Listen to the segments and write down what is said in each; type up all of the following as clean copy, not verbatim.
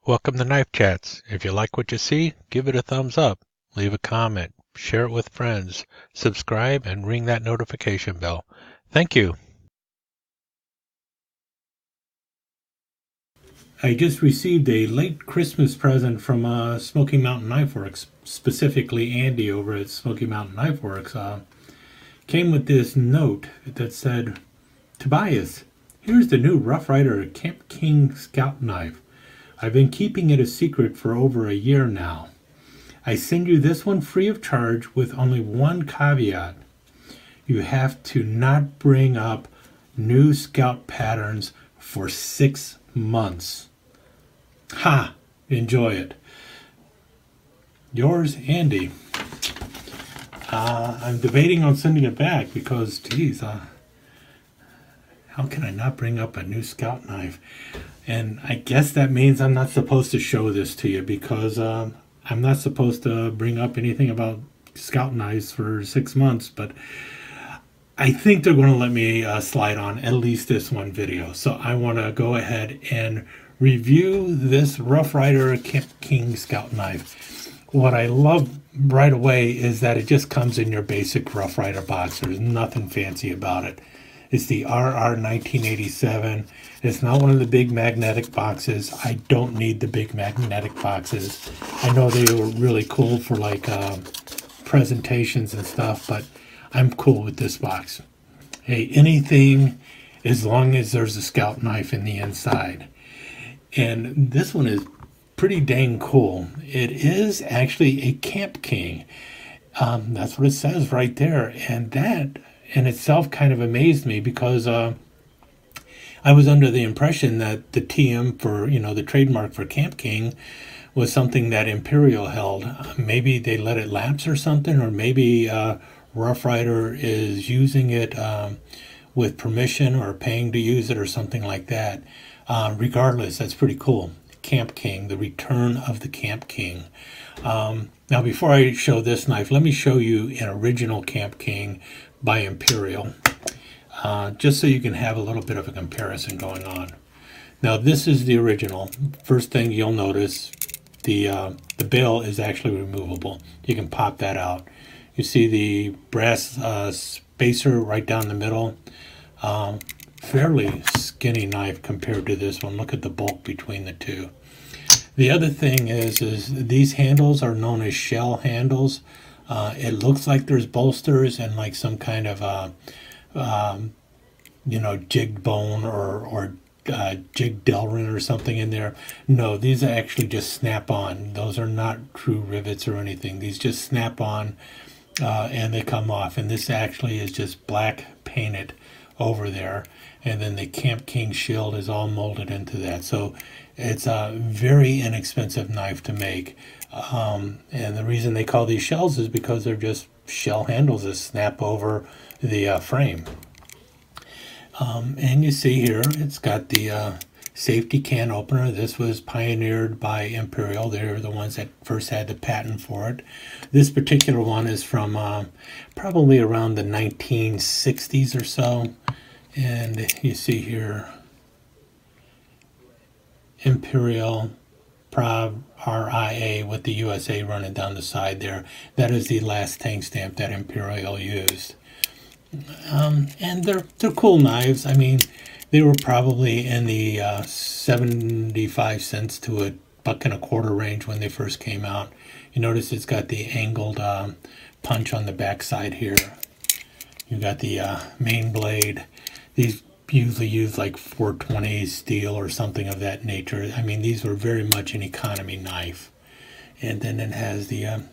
Welcome to Knife Chats. If you like what you see, give it a thumbs up, leave a comment, share it with friends, subscribe, and ring that notification bell. Thank you. I just received a late Christmas present from Smoky Mountain Knife Works, specifically Andy over at Smoky Mountain Knife Works. Came with this note that said, Tobias, here's the new Rough Ryder Kamp King Scout Knife. I've been keeping it a secret for over a year now. I send you this one free of charge with only one caveat. You have to not bring up new scout patterns for 6 months. Ha! Enjoy it. Yours, Andy. I'm debating on sending it back because, geez, how can I not bring up a new scout knife? And I guess that means I'm not supposed to show this to you because I'm not supposed to bring up anything about scout knives for 6 months, but I think they're going to let me slide on at least this one video. So I want to go ahead and review this Rough Ryder Kamp King Scout knife. What I love right away is that it just comes in your basic Rough Ryder box. There's nothing fancy about it. It's the RR 1987. It's not one of the big magnetic boxes. I don't need the big magnetic boxes. I know they were really cool for like presentations and stuff, but I'm cool with this box. Hey, anything as long as there's a scout knife in the inside. And this one is pretty dang cool. It is actually a Kamp King. That's what it says right there. And that in itself kind of amazed me because I was under the impression that the TM for, the trademark for Kamp King was something that Imperial held. Maybe they let it lapse or something, or maybe Rough Ryder is using it with permission or paying to use it or something like that. Regardless, that's pretty cool. Kamp King, the return of the Kamp King. Now, before I show this knife, let me show you an original Kamp King by Imperial, just so you can have a little bit of a comparison going on. Now, this is the original. First thing you'll notice, the bail is actually removable. You can pop that out. You see the brass spacer right down the middle. Fairly skinny knife compared to this one. Look at the bulk between the two. The other thing is these handles are known as shell handles. It looks like there's bolsters and like some kind of jigged bone or jigged delrin or something in there. No, these are actually just snap on. Those are not true rivets or anything. These just snap on and they come off. And this actually is just black painted over there, and then the Kamp King shield is all molded into that. So it's a very inexpensive knife to make, and the reason they call these shells is because they're just shell handles that snap over the frame. And you see here it's got the safety can opener. This was pioneered by Imperial. They're the ones that first had the patent for it. This particular one is from probably around the 1960s or so. And you see here Imperial Prav RIA with the USA running down the side there. That is the last tank stamp that Imperial used. And they're cool knives. I mean, they were probably in the 75 cents to $1.25 range when they first came out. You notice it's got the angled punch on the back side here. You got the main blade. These usually use like 420 steel or something of that nature. I mean, these were very much an economy knife. And then it has the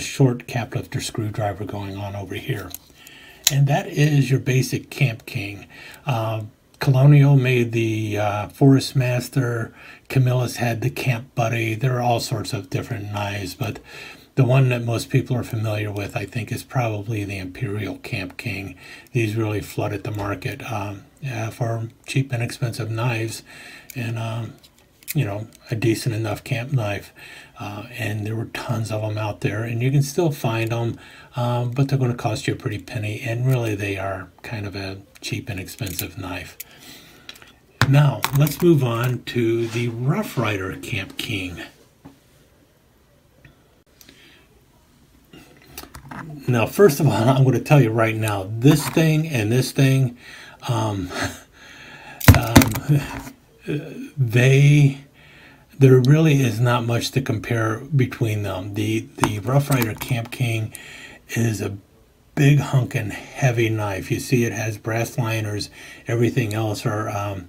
short cap lifter screwdriver going on over here. And that is your basic Kamp King. Colonial made the Forest Master. Camillus had the Camp Buddy. There are all sorts of different knives, but the one that most people are familiar with, I think, is probably the Imperial Kamp King. These really flooded the market for cheap and expensive knives, and a decent enough camp knife. And there were tons of them out there, and you can still find them, but they're going to cost you a pretty penny, and really they are kind of a cheap and expensive knife. Now, let's move on to the Rough Ryder Kamp King. Now, first of all, I'm going to tell you right now, this thing and this thing, there really is not much to compare between them. The Rough Ryder Kamp King is a big hunkin' heavy knife. You see it has brass liners. Everything else are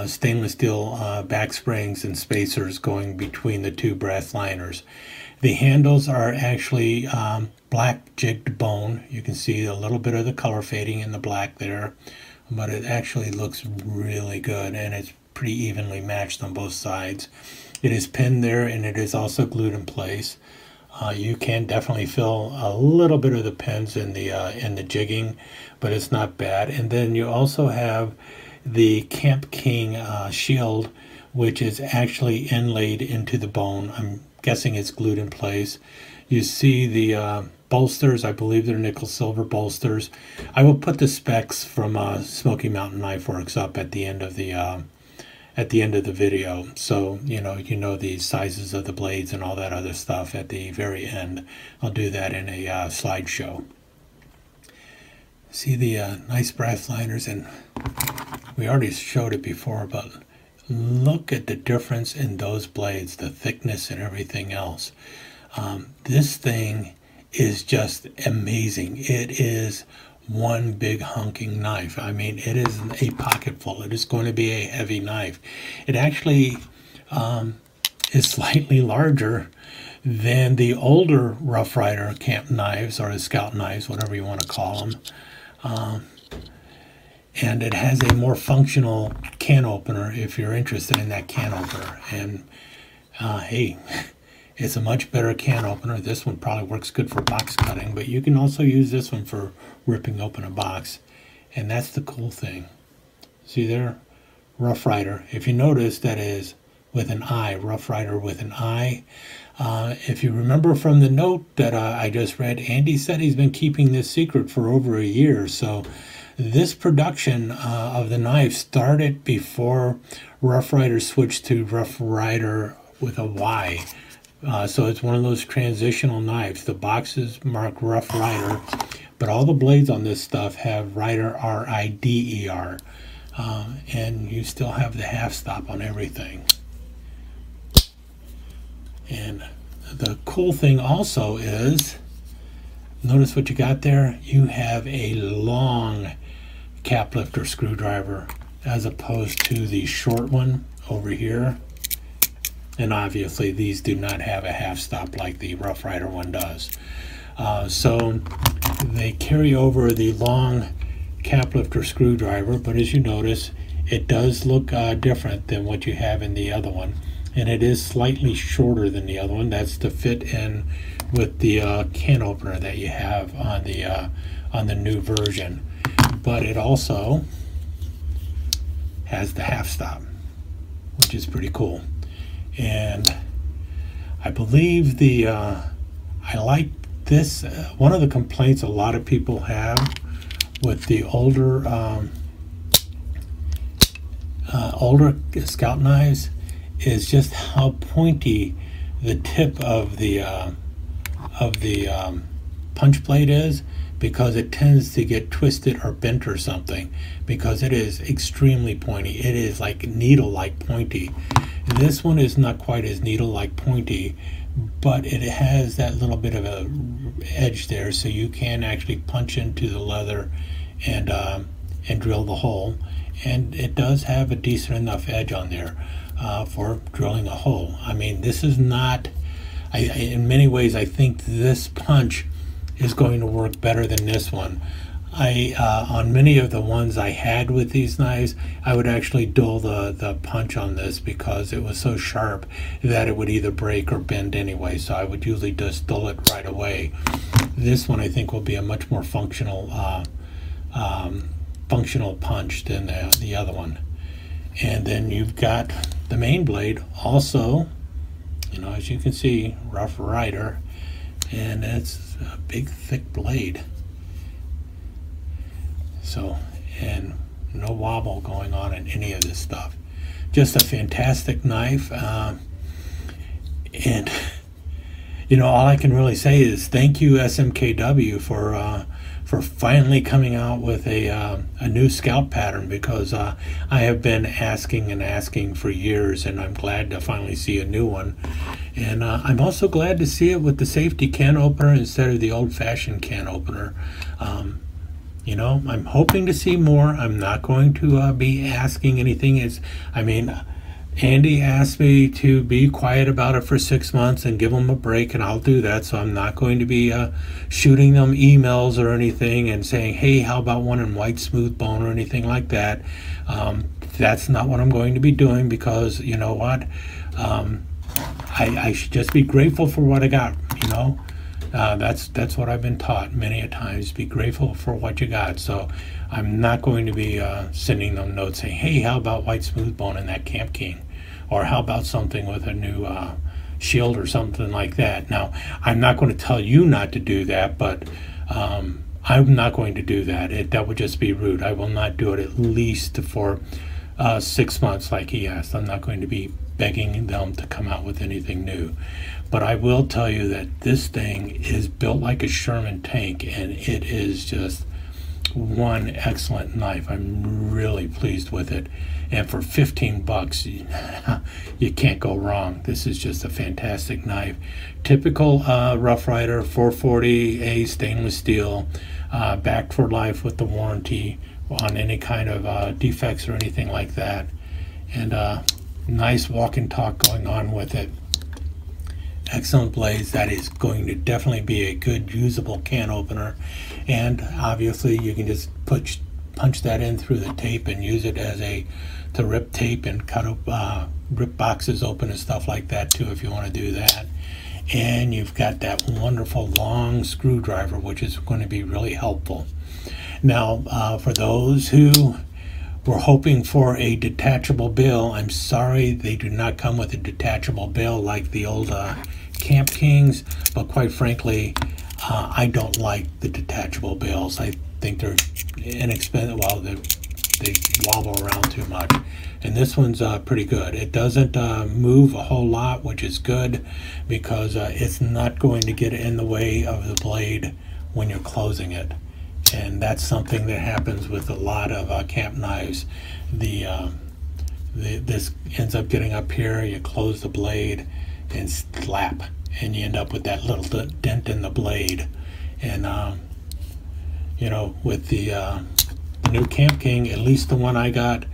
stainless steel back springs and spacers going between the two brass liners. The handles are actually black jigged bone. You can see a little bit of the color fading in the black there, but it actually looks really good, and it's pretty evenly matched on both sides. It is pinned there, and it is also glued in place. You can definitely feel a little bit of the pins in the jigging, but it's not bad. And then you also have the Kamp King shield, which is actually inlaid into the bone. I'm guessing it's glued in place. You see the bolsters. I believe they're nickel silver bolsters. I will put the specs from Smoky Mountain Knife Works up at the end of the video, so you know the sizes of the blades and all that other stuff at the very end. I'll do that in a slideshow. See the nice brass liners, and we already showed it before, but look at the difference in those blades, the thickness and everything else. This thing is just amazing. It is one big hunking knife. I mean, it is a pocketful. It is going to be a heavy knife. It actually is slightly larger than the older Rough Ryder camp knives, or the scout knives, whatever you want to call them. And it has a more functional can opener if you're interested in that can opener. And hey, it's a much better can opener. This one probably works good for box cutting, but you can also use this one for ripping open a box. And that's the cool thing. See there? Rough Ryder. If you notice, that is with an I. Rough Ryder with an I. If you remember from the note that I just read, Andy said he's been keeping this secret for over a year. So this production of the knife started before Rough Ryder switched to Rough Ryder with a Y. So it's one of those transitional knives. The boxes mark Rough Ryder, but all the blades on this stuff have Ryder, R-I-D-E-R. And you still have the half stop on everything. And the cool thing also is, notice what you got there? You have a long cap lifter screwdriver as opposed to the short one over here. And obviously these do not have a half stop like the Rough Ryder one does. So they carry over the long cap lifter screwdriver, but as you notice, it does look different than what you have in the other one. And it is slightly shorter than the other one. That's to fit in with the can opener that you have on the new version. But it also has the half stop, which is pretty cool. And I believe I like this. One of the complaints a lot of people have with the older scout knives is just how pointy the tip of the punch blade is, because it tends to get twisted or bent or something, because it is extremely pointy. It is like needle-like pointy. This one is not quite as needle-like pointy, but it has that little bit of a edge there, so you can actually punch into the leather and drill the hole. And it does have a decent enough edge on there for drilling a hole. I mean, this is not, in many ways, I think this punch is going to work better than this one. On many of the ones I had with these knives, I would actually dull the punch on this because it was so sharp that it would either break or bend anyway, so I would usually just dull it right away. This one I think will be a much more functional punch than the other one. And then you've got the main blade also, as you can see, Rough Ryder, and it's a big thick blade. So, and No wobble going on in any of this stuff. Just a fantastic knife. And all I can really say is thank you, SMKW, for finally coming out with a new scalp pattern, because I have been asking for years, and I'm glad to finally see a new one. And I'm also glad to see it with the safety can opener instead of the old-fashioned can opener. I'm hoping to see more. I'm not going to be asking anything. Andy asked me to be quiet about it for 6 months and give him a break, and I'll do that. So I'm not going to be shooting them emails or anything and saying, hey, how about one in white smooth bone or anything like that. That's not what I'm going to be doing, because you know what? I should just be grateful for what I got, That's what I've been taught many a times. Be grateful for what you got. So I'm not going to be sending them notes saying, hey, how about white smooth bone in that Kamp King? Or how about something with a new shield or something like that? Now, I'm not going to tell you not to do that, but I'm not going to do that. That would just be rude. I will not do it at least for 6 months like he asked. I'm not going to be begging them to come out with anything new. But I will tell you that this thing is built like a Sherman tank, and it is just one excellent knife. I'm really pleased with it. And for $15, you can't go wrong. This is just a fantastic knife. Typical Rough Ryder 440A stainless steel, backed for life with the warranty on any kind of defects or anything like that. And nice walk and talk going on with it. Excellent blades. That is going to definitely be a good usable can opener. And obviously you can just punch that in through the tape and use it to rip tape and cut up rip boxes open and stuff like that too, if you want to do that. And you've got that wonderful long screwdriver, which is going to be really helpful. Now, for those who were hoping for a detachable bail, I'm sorry they do not come with a detachable bail like the old Kamp Kings, but quite frankly, I don't like the detachable bails. I think they're inexpensive. Well, they wobble around too much. And this one's pretty good. It doesn't move a whole lot, which is good, because it's not going to get in the way of the blade when you're closing it. And that's something that happens with a lot of camp knives. This ends up getting up here, you close the blade and slap, and you end up with that little dent in the blade. And with the new Kamp King, at least the one I got,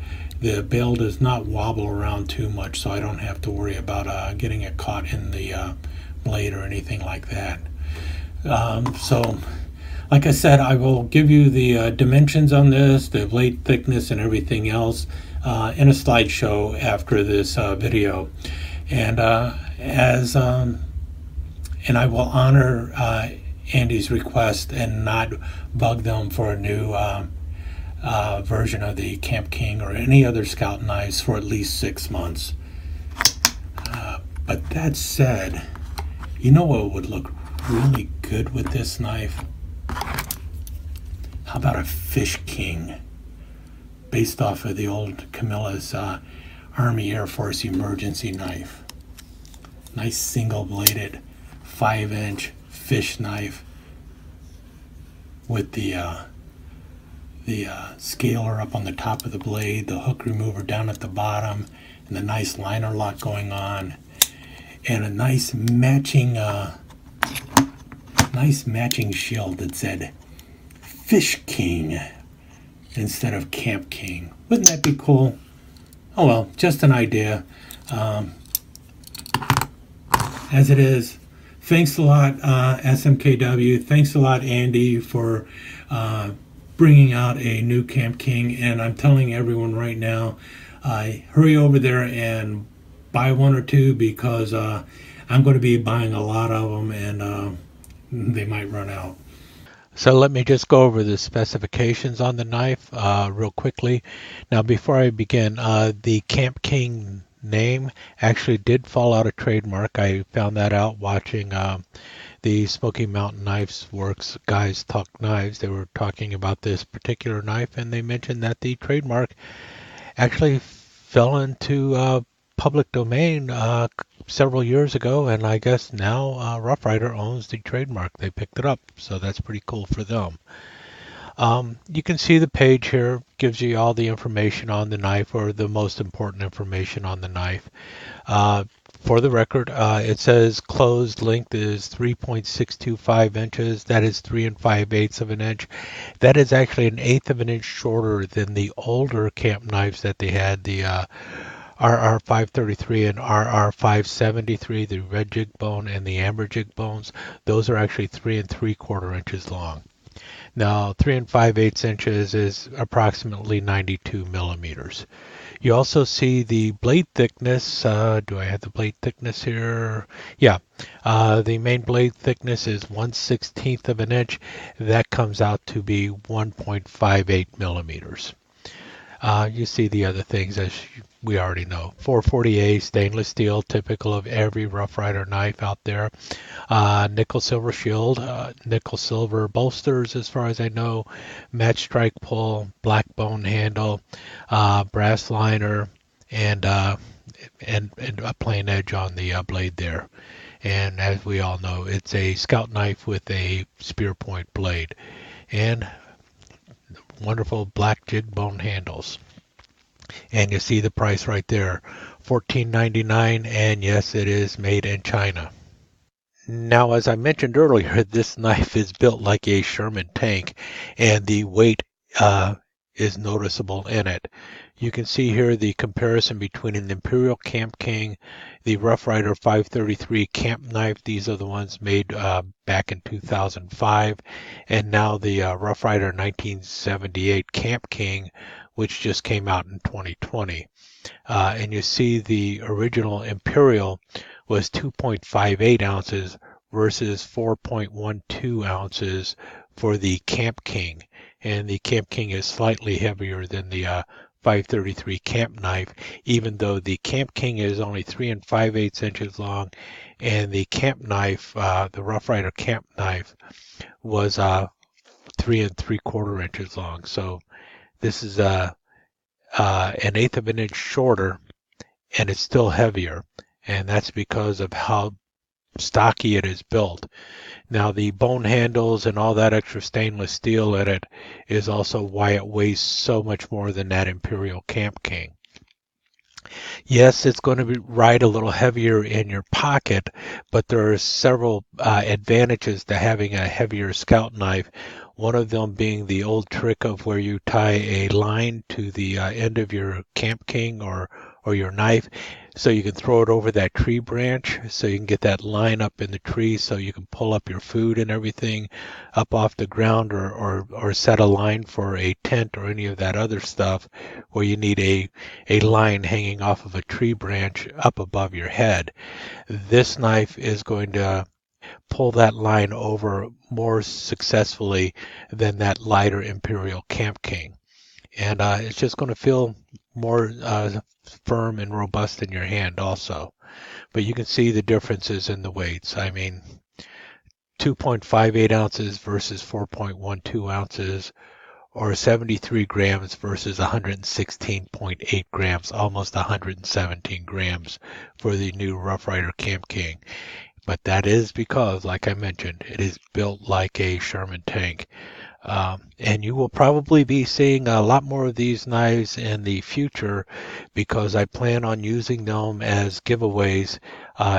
the bail does not wobble around too much, so I don't have to worry about getting it caught in the blade or anything like that. So like I said, I will give you the dimensions on this, the blade thickness and everything else in a slideshow after this video. And and I will honor Andy's request and not bug them for a new version of the Kamp King or any other scout knives for at least 6 months. But that said, you know what would look really good with this knife? How about a Fish King, based off of the old Camilla's Army Air Force emergency knife? Nice single-bladed 5-inch fish knife with the scaler up on the top of the blade, the hook remover down at the bottom, and the nice liner lock going on, and a nice matching shield that said Fish King instead of Kamp King. Wouldn't that be cool? Oh well, just an idea. As it is, thanks a lot, SMKW. Thanks a lot, Andy, for bringing out a new Kamp King. And I'm telling everyone right now, hurry over there and buy one or two, because I'm going to be buying a lot of them, and they might run out. So let me just go over the specifications on the knife real quickly. Now, before I begin, the Kamp King name actually did fall out of trademark. I found that out watching the Smoky Mountain Knives Works guys talk knives. They were talking about this particular knife, and they mentioned that the trademark actually fell into public domain several years ago, and I guess now Rough Ryder owns the trademark. They picked it up, so that's pretty cool for them. You can see the page here gives you all the information on the knife, or the most important information on the knife. Uh, for the record, it says closed length is 3.625 inches. That is 3 and 5/8 of an inch. That is actually an eighth of an inch shorter than the older camp knives that they had, the RR 533 and RR 573, the red jig bone and the amber jig bones. Those are actually 3 and 3/4 inches long. Now, 3 and 5/8 inches is approximately 92 millimeters. You also see the blade thickness. Do I have the blade thickness here? Yeah. The main blade thickness is 1/16 of an inch. That comes out to be 1.58 millimeters. You see the other things as we already know. 440A stainless steel, typical of every Rough Ryder knife out there. Nickel silver shield, nickel silver bolsters, as far as I know. Match strike pull, black bone handle, brass liner, and and a plain edge on the blade there. And as we all know, it's a scout knife with a spear point blade, and wonderful black jig bone handles. And you see the price right there, $14.99, and yes, it is made in China. Now, as I mentioned earlier, this knife is built like a Sherman tank, and the weight is noticeable in it. You can see here the comparison between an Imperial Kamp King, the Rough Ryder 533 camp knife. These are the ones made back in 2005, and now the Rough Ryder 1978 Kamp King, which just came out in 2020. And you see the original Imperial was 2.58 ounces versus 4.12 ounces for the Kamp King. And the Kamp King is slightly heavier than the 533 camp knife, even though the Kamp King is only 3 and 5/8 inches long, and the camp knife, the Rough Ryder camp knife, was 3 and 3/4 inches long. So this is an eighth of an inch shorter, and it's still heavier, and that's because of how stocky it is built. Now, the bone handles and all that extra stainless steel in it is also why it weighs so much more than that Imperial Kamp King. Yes, it's going to ride a little heavier in your pocket, but there are several advantages to having a heavier scout knife. One of them being the old trick of where you tie a line to the end of your Kamp King or your knife, so you can throw it over that tree branch, so you can get that line up in the tree, so you can pull up your food and everything up off the ground, or set a line for a tent or any of that other stuff where you need a line hanging off of a tree branch up above your head. This knife is going to pull that line over more successfully than that lighter Imperial Kamp King. And it's just going to feel more firm and robust in your hand also. But you can see the differences in the weights. I mean, 2.58 ounces versus 4.12 ounces, or 73 grams versus 116.8 grams, almost 117 grams for the new Rough Ryder Kamp King. But that is because, like I mentioned, it is built like a Sherman tank. And you will probably be seeing a lot more of these knives in the future, because I plan on using them as giveaways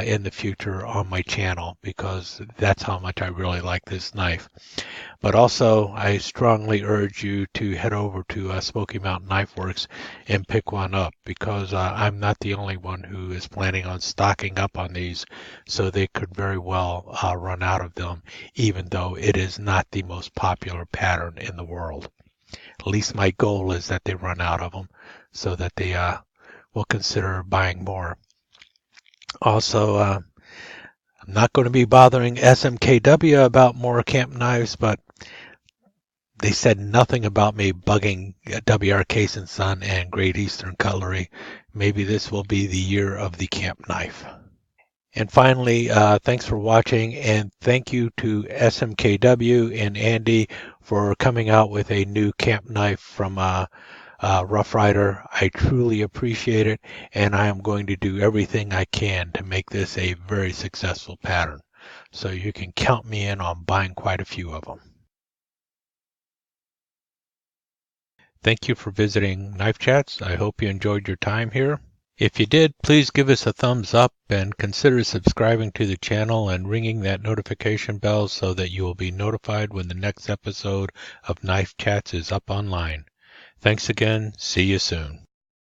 in the future on my channel, because that's how much I really like this knife. But also, I strongly urge you to head over to Smoky Mountain Knife Works and pick one up, because I'm not the only one who is planning on stocking up on these, so they could very well run out of them, even though it is not the most popular pattern in the world. At least my goal is that they run out of them, so that they will consider buying more. Also, I'm not going to be bothering SMKW about more camp knives, but They said nothing about me bugging W.R. Case and Son and Great Eastern Cutlery. Maybe this will be the year of the camp knife. And finally, thanks for watching, and thank you to SMKW and Andy for coming out with a new camp knife from Rough Ryder. I truly appreciate it, and I am going to do everything I can to make this a very successful pattern. So you can count me in on buying quite a few of them. Thank you for visiting Knife Chats. I hope you enjoyed your time here. If you did, please give us a thumbs up and consider subscribing to the channel and ringing that notification bell so that you will be notified when the next episode of Knife Chats is up online. Thanks again. See you soon.